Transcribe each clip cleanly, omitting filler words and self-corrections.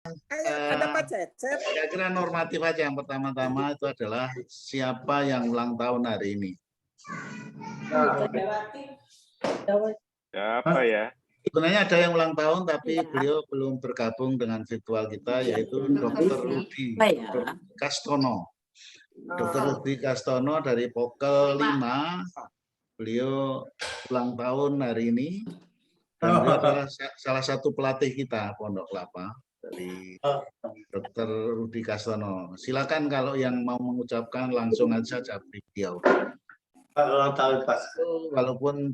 Ada Pak Cecep. Saya kira normatif aja. Yang pertama-tama itu adalah siapa yang ulang tahun hari ini. Siapa ya? Sebenarnya ada yang ulang tahun, tapi beliau belum bergabung dengan virtual kita, yaitu Dr. Rudi Kastono. Dr. Rudi Kastono dari Pokel 5. Beliau ulang tahun hari ini. Dan beliau adalah salah satu pelatih kita, Pondok Kelapa. Dari Dr. Rudi Kastono. Silakan kalau yang mau mengucapkan langsung aja japri beliau. Ulang tahun Pak. Walaupun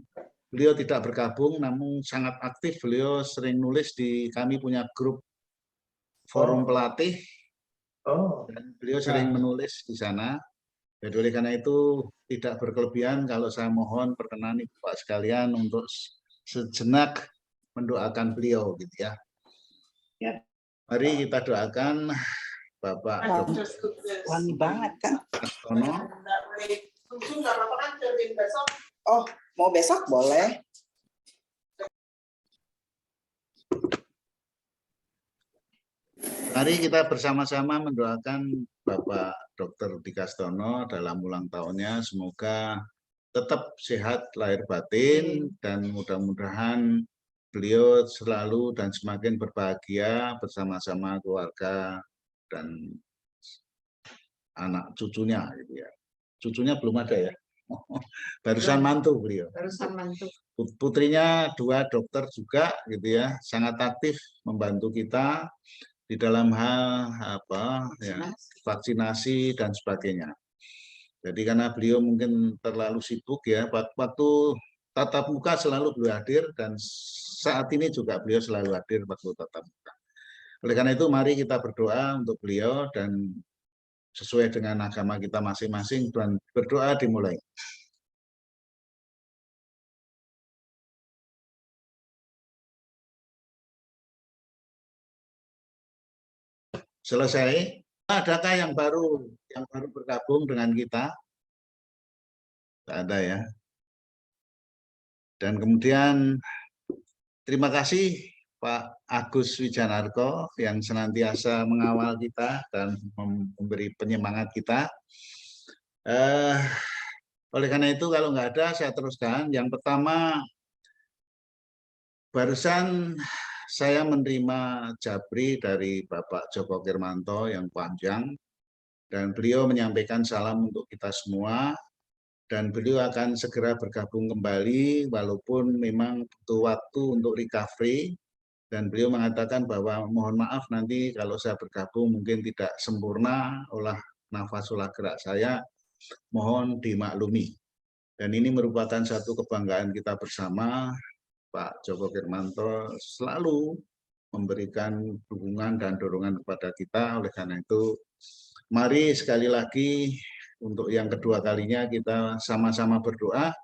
beliau tidak bergabung, namun sangat aktif. Beliau sering nulis di kami punya grup forum pelatih. Dan beliau sering menulis di sana. Jadi oleh karena itu tidak berkelebihan kalau saya mohon perkenan Ibu Pak sekalian untuk sejenak mendoakan beliau gitu ya. Mari kita doakan Bapak Dr. Wangi banget kan? Kastono. Oh, mau besok boleh. Mari kita bersama-sama mendoakan Bapak Dr. Rudi Kastono dalam ulang tahunnya. Semoga tetap sehat lahir batin dan mudah-mudahan beliau selalu dan semakin berbahagia bersama-sama keluarga dan anak cucunya gitu ya. Cucunya belum ada ya. Barusan mantu beliau. Barusan mantu. Putrinya 2 dokter juga gitu ya, sangat aktif membantu kita di dalam hal apa ya, vaksinasi dan sebagainya. Jadi karena beliau mungkin terlalu sibuk ya, waktu tatap muka selalu beliau hadir dan saat ini juga beliau selalu hadir waktu tatap muka. Oleh karena itu mari kita berdoa untuk beliau dan sesuai dengan agama kita masing-masing dan berdoa dimulai. Selesai. Adakah yang baru bergabung dengan kita? Tidak ada ya. Dan kemudian terima kasih Pak Agus Wijanarko yang senantiasa mengawal kita dan memberi penyemangat kita. Oleh karena itu kalau nggak ada saya teruskan. Yang pertama, barusan saya menerima japri dari Bapak Joko Kirmanto yang panjang dan beliau menyampaikan salam untuk kita semua dan beliau akan segera bergabung kembali walaupun memang butuh waktu untuk recovery dan beliau mengatakan bahwa mohon maaf nanti kalau saya bergabung mungkin tidak sempurna olah nafas olah gerak saya, mohon dimaklumi. Dan ini merupakan satu kebanggaan kita bersama. Pak Joko Kirmanto selalu memberikan dukungan dan dorongan kepada kita. Oleh karena itu, mari sekali lagi untuk yang kedua kalinya kita sama-sama berdoa.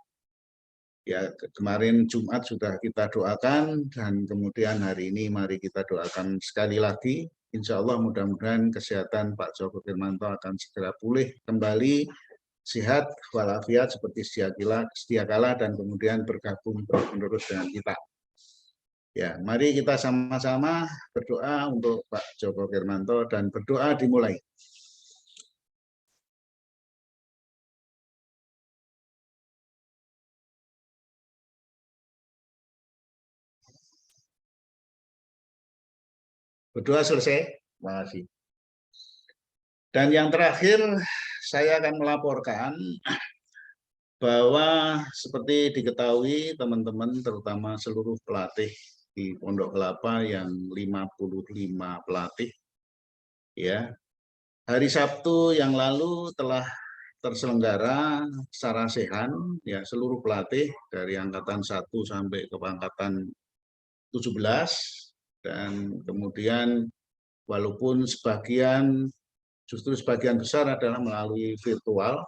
Ya, kemarin Jumat sudah kita doakan dan kemudian hari ini mari kita doakan sekali lagi. Insya Allah mudah-mudahan kesehatan Pak Joko Kirmanto akan segera pulih kembali, sehat walafiat seperti sedia kala dan kemudian bergabung terus-menerus dengan kita. Ya, mari kita sama-sama berdoa untuk Pak Joko Kirmanto dan berdoa dimulai. Berdoa selesai. Terima kasih. Dan yang terakhir saya akan melaporkan bahwa seperti diketahui teman-teman terutama seluruh pelatih di Pondok Kelapa yang 55 pelatih ya. Hari Sabtu yang lalu telah terselenggara secara sehat ya seluruh pelatih dari angkatan 1 sampai ke angkatan 17 dan kemudian walaupun justru sebagian besar adalah melalui virtual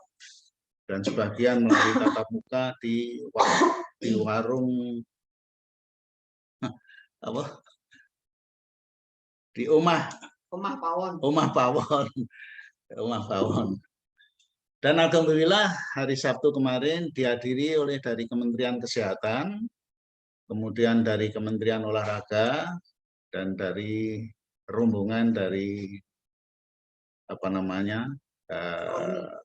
dan sebagian melalui tatap muka di warung apa? Di Omah Pawon. Dan alhamdulillah hari Sabtu kemarin dihadiri oleh dari Kementerian Kesehatan, kemudian dari Kementerian Olahraga dan dari rombongan dari apa namanya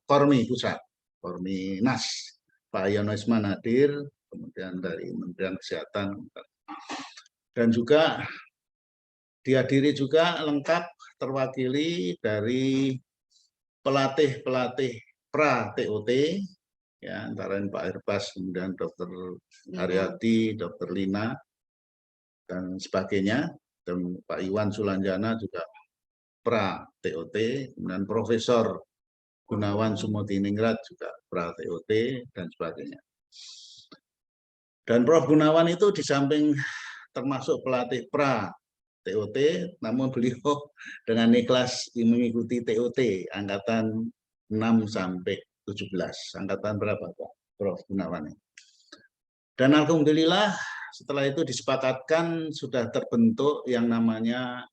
Kormi Pusat, Kormi Nas, Pak Yono Isman hadir, kemudian dari Kementerian Kesehatan, dan juga dihadiri juga lengkap terwakili dari pelatih-pelatih pra TOT, ya, antara Pak Irbas, kemudian Dr. Haryati, Dr. Lina, dan sebagainya, dan Pak Iwan Sulanjana juga pra TOT, kemudian Profesor Gunawan Sumodiningrat juga pra TOT, dan sebagainya. Dan Prof. Gunawan itu di samping termasuk pelatih pra TOT, namun beliau dengan ikhlas mengikuti TOT angkatan 6 sampai 17. Angkatan berapa Pak Prof. Gunawan? Dan alhamdulillah setelah itu disepakatkan sudah terbentuk yang namanya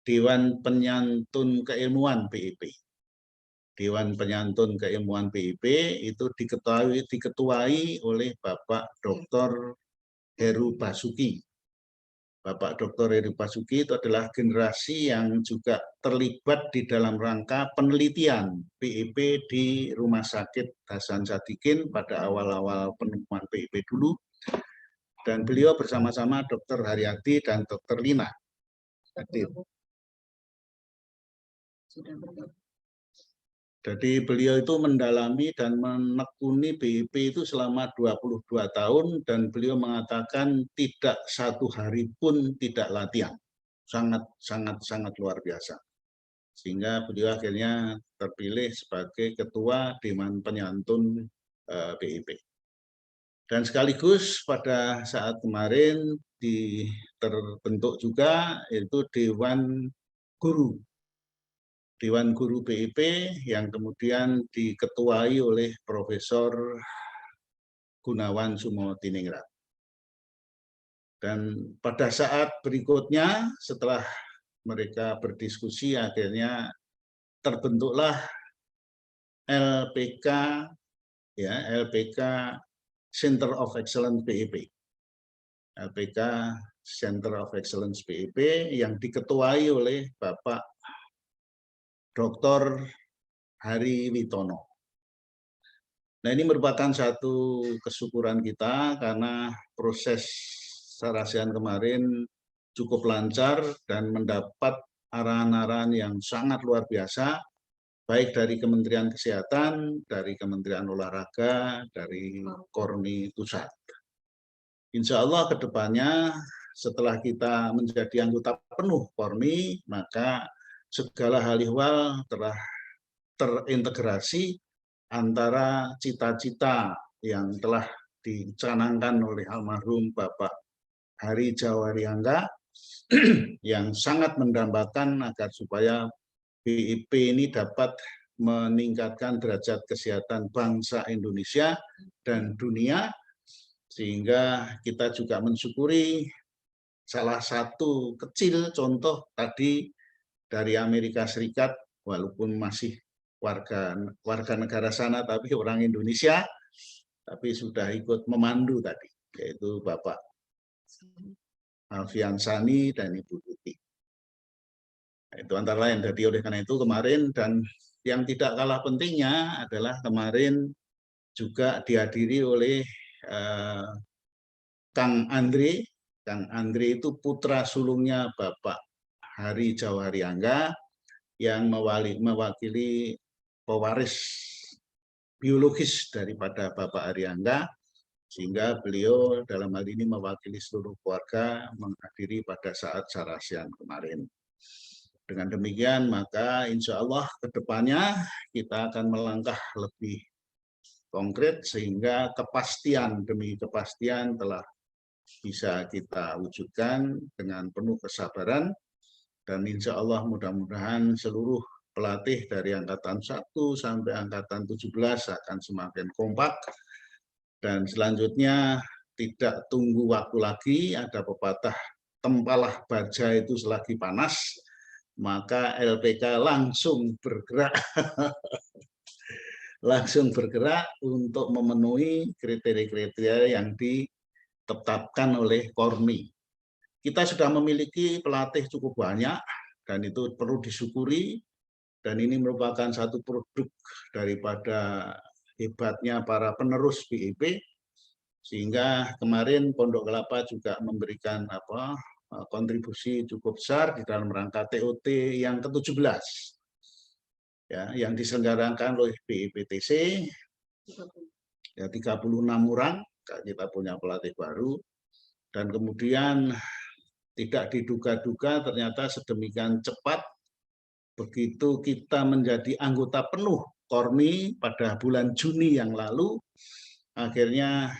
Dewan Penyantun Keilmuan BIP. Dewan Penyantun Keilmuan BIP itu diketuai oleh Bapak Dr. Heru Basuki. Bapak Dr. Heru Basuki itu adalah generasi yang juga terlibat di dalam rangka penelitian BIP di Rumah Sakit Hasan Sadikin pada awal-awal penemuan BIP dulu. Dan beliau bersama-sama Dr. Haryati dan Dr. Lina hadir. Jadi beliau itu mendalami dan menekuni BIP itu selama 22 tahun dan beliau mengatakan tidak satu hari pun tidak latihan. Sangat luar biasa. Sehingga beliau akhirnya terpilih sebagai ketua Dewan Penyantun BIP. Dan sekaligus pada saat kemarin terbentuk juga yaitu Dewan Guru. Dewan Guru BIP yang kemudian diketuai oleh Profesor Gunawan Sumodiningrat. Dan pada saat berikutnya setelah mereka berdiskusi akhirnya terbentuklah LPK, ya, LPK Center of Excellence BIP. LPK Center of Excellence BIP yang diketuai oleh Bapak Dr. Hari Witono. Nah, ini merupakan satu kesyukuran kita karena proses sarasian kemarin cukup lancar dan mendapat arahan-arahan yang sangat luar biasa, baik dari Kementerian Kesehatan, dari Kementerian Olahraga, dari Kormi Pusat. Insya Allah ke depannya setelah kita menjadi anggota penuh Kormi, maka segala hal ihwal telah terintegrasi antara cita-cita yang telah dicanangkan oleh almarhum Bapak Hari Jawariangga yang sangat mendambakan agar supaya BIP ini dapat meningkatkan derajat kesehatan bangsa Indonesia dan dunia, sehingga kita juga mensyukuri salah satu kecil contoh tadi dari Amerika Serikat, walaupun masih warga negara sana tapi orang Indonesia, tapi sudah ikut memandu tadi, yaitu Bapak Alfian Sani dan Ibu Tuti. Itu antara lain. Jadi oleh karena itu kemarin, dan yang tidak kalah pentingnya adalah kemarin juga dihadiri oleh Kang Andre. Kang Andre itu putra sulungnya Bapak Hari Jawariangga yang mewakili pewaris biologis daripada Bapak Ariangga, sehingga beliau dalam hal ini mewakili seluruh keluarga menghadiri pada saat sarasian kemarin. Dengan demikian, maka insya Allah ke depannya kita akan melangkah lebih konkret sehingga kepastian demi kepastian telah bisa kita wujudkan dengan penuh kesabaran, dan insya Allah mudah-mudahan seluruh pelatih dari angkatan 1 sampai angkatan 17 akan semakin kompak, dan selanjutnya tidak tunggu waktu lagi. Ada pepatah tempalah baja itu selagi panas, maka LPK langsung bergerak untuk memenuhi kriteria-kriteria yang ditetapkan oleh Kormi. Kita sudah memiliki pelatih cukup banyak, dan itu perlu disyukuri, dan ini merupakan satu produk daripada hebatnya para penerus BIP, sehingga kemarin Pondok Kelapa juga memberikan kontribusi cukup besar di dalam rangka TOT yang ke-17 ya, yang diselenggarakan oleh BIPTC ya, 36 orang kita punya pelatih baru, dan kemudian tidak diduga-duga ternyata sedemikian cepat begitu kita menjadi anggota penuh KORMI pada bulan Juni yang lalu, akhirnya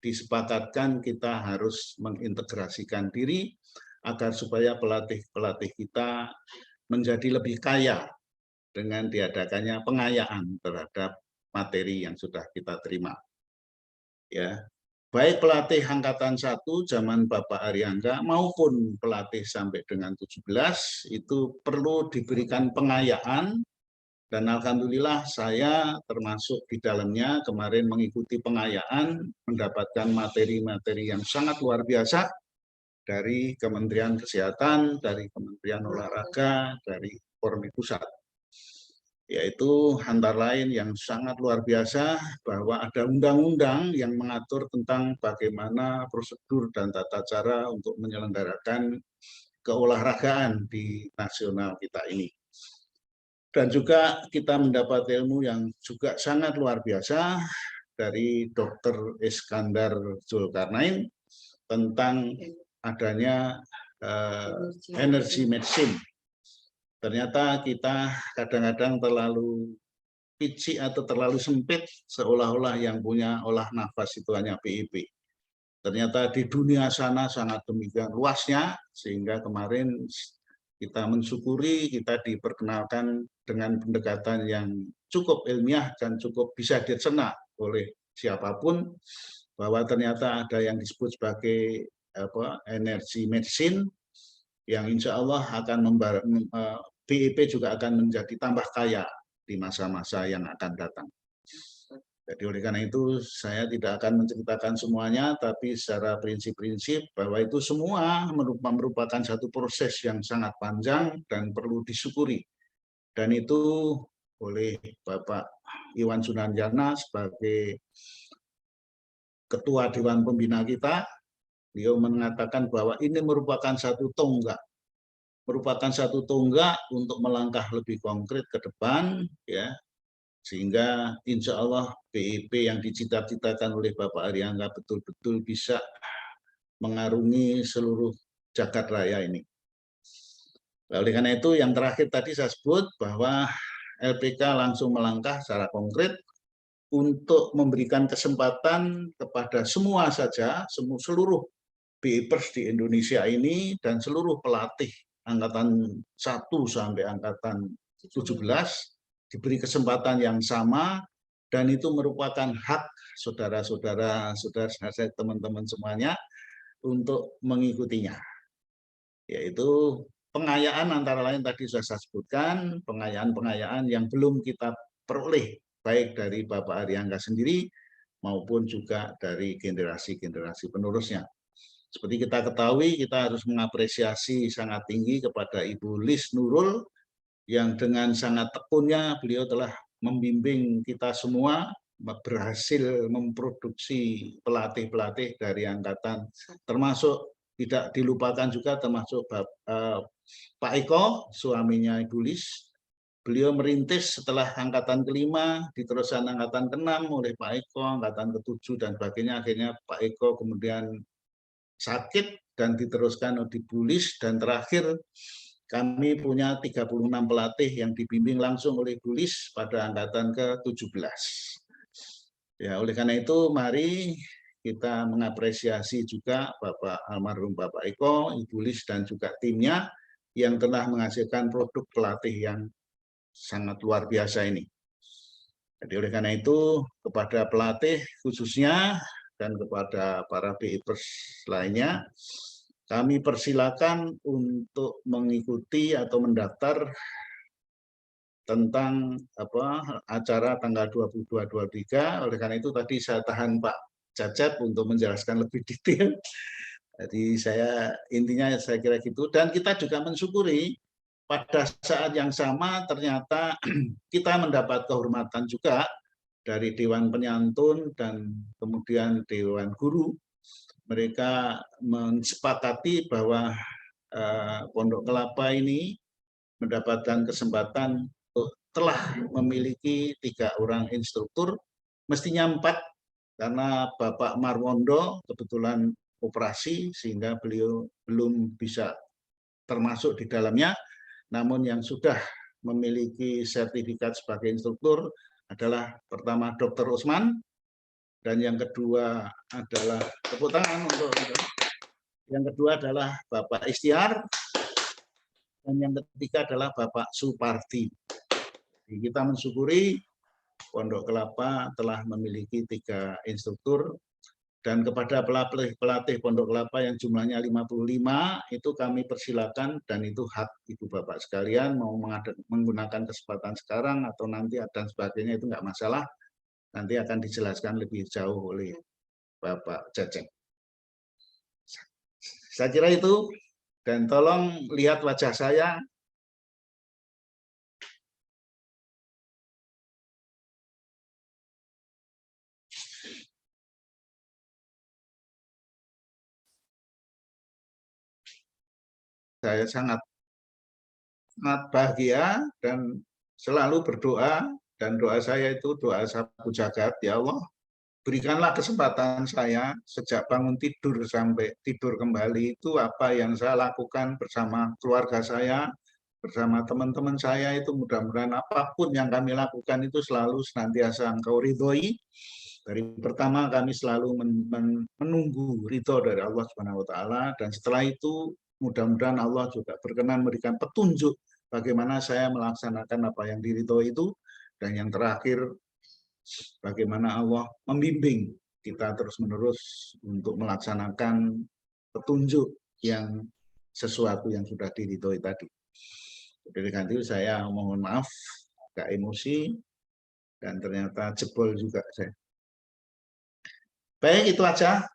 disepakatkan kita harus mengintegrasikan diri agar supaya pelatih-pelatih kita menjadi lebih kaya dengan diadakannya pengayaan terhadap materi yang sudah kita terima. Ya, baik pelatih angkatan 1 zaman Bapak Aryangga maupun pelatih sampai dengan 17 itu perlu diberikan pengayaan, dan alhamdulillah saya termasuk di dalamnya kemarin mengikuti pengayaan, mendapatkan materi-materi yang sangat luar biasa dari Kementerian Kesehatan, dari Kementerian Olahraga, dari KORMI Pusat. Yaitu antara lain yang sangat luar biasa bahwa ada undang-undang yang mengatur tentang bagaimana prosedur dan tata cara untuk menyelenggarakan keolahragaan di nasional kita ini. Dan juga kita mendapat ilmu yang juga sangat luar biasa dari Dr. Iskandar Zulkarnain tentang adanya energi medicine. Ternyata kita kadang-kadang terlalu pici atau terlalu sempit, seolah-olah yang punya olah nafas itu hanya BIP. Ternyata di dunia sana sangat demikian luasnya, sehingga kemarin kita mensyukuri kita diperkenalkan dengan pendekatan yang cukup ilmiah dan cukup bisa dicerna oleh siapapun, bahwa ternyata ada yang disebut sebagai energi medicine, yang insya Allah akan BIP juga akan menjadi tambah kaya di masa-masa yang akan datang. Jadi oleh karena itu saya tidak akan menceritakan semuanya, tapi secara prinsip-prinsip bahwa itu semua merupakan satu proses yang sangat panjang dan perlu disyukuri. Dan itu oleh Bapak Iwan Sunanjana sebagai Ketua Dewan Pembina kita, beliau mengatakan bahwa ini merupakan satu tonggak untuk melangkah lebih konkret ke depan, ya, sehingga insya Allah BIP yang dicita-citakan oleh Bapak Aryangga betul-betul bisa mengarungi seluruh jagat raya ini. Oleh karena itu yang terakhir tadi saya sebut bahwa LPK langsung melangkah secara konkret untuk memberikan kesempatan kepada semua saja, seluruh BIPers di Indonesia ini dan seluruh pelatih angkatan 1 sampai angkatan 17 diberi kesempatan yang sama, dan itu merupakan hak saudara-saudara, teman-teman semuanya untuk mengikutinya. Yaitu pengayaan antara lain tadi sudah saya sebutkan, pengayaan-pengayaan yang belum kita peroleh baik dari Bapak Aryangga sendiri maupun juga dari generasi-generasi penerusnya. Seperti kita ketahui, kita harus mengapresiasi sangat tinggi kepada Ibu Lis Nurul yang dengan sangat tekunnya beliau telah membimbing kita semua berhasil memproduksi pelatih-pelatih dari angkatan, termasuk tidak dilupakan juga termasuk Pak Eko, suaminya Ibu Lis. Beliau merintis setelah angkatan ke-5, diteruskan angkatan ke-6 oleh Pak Eko, angkatan ke-7 dan sebagainya. Akhirnya Pak Eko kemudian sakit dan diteruskan oleh Ibu Lis, dan terakhir kami punya 36 pelatih yang dibimbing langsung oleh Ibu Lis pada angkatan ke-17. Ya, oleh karena itu mari kita mengapresiasi juga Bapak almarhum Bapak Eko, Ibu Lis dan juga timnya yang telah menghasilkan produk pelatih yang sangat luar biasa ini. Jadi oleh karena itu kepada pelatih khususnya dan kepada para BIPers lainnya, kami persilakan untuk mengikuti atau mendaftar tentang acara tanggal 22-23. Oleh karena itu tadi saya tahan Pak Cacep untuk menjelaskan lebih detail. Jadi intinya saya kira gitu, dan kita juga mensyukuri pada saat yang sama ternyata kita mendapat kehormatan juga dari Dewan Penyantun dan kemudian Dewan Guru. Mereka mensepakati bahwa Pondok Kelapa ini mendapatkan kesempatan telah memiliki 3 orang instruktur, mestinya 4 karena Bapak Marwondo kebetulan operasi sehingga beliau belum bisa termasuk di dalamnya. Namun yang sudah memiliki sertifikat sebagai instruktur adalah pertama Dr. Usman, dan yang kedua adalah tepuk tangan untuk yang kedua adalah Bapak Istiar, dan yang ketiga adalah Bapak Supardi. Jadi kita mensyukuri Pondok Kelapa telah memiliki 3 instruktur, dan kepada pelatih Pondok Kelapa yang jumlahnya 55 itu kami persilakan, dan itu hak ibu bapak sekalian mau menggunakan kesempatan sekarang atau nanti dan sebagainya, itu nggak masalah, nanti akan dijelaskan lebih jauh oleh Bapak Cecep. Saya kira itu, dan tolong lihat wajah saya. Saya sangat bahagia dan selalu berdoa, dan doa saya itu doa sapu jagat, ya Allah, berikanlah kesempatan saya sejak bangun tidur sampai tidur kembali itu apa yang saya lakukan bersama keluarga saya, bersama teman-teman saya, itu mudah-mudahan apapun yang kami lakukan itu selalu senantiasa Engkau ridhoi. Dari pertama kami selalu menunggu ridho dari Allah Subhanahu wa taala, dan setelah itu mudah-mudahan Allah juga berkenan memberikan petunjuk bagaimana saya melaksanakan apa yang diridhoi itu, dan yang terakhir bagaimana Allah membimbing kita terus-menerus untuk melaksanakan petunjuk yang sesuatu yang sudah diridhoi tadi. Dengan itu saya mohon maaf agak emosi dan ternyata jebol juga saya. Baik, itu aja.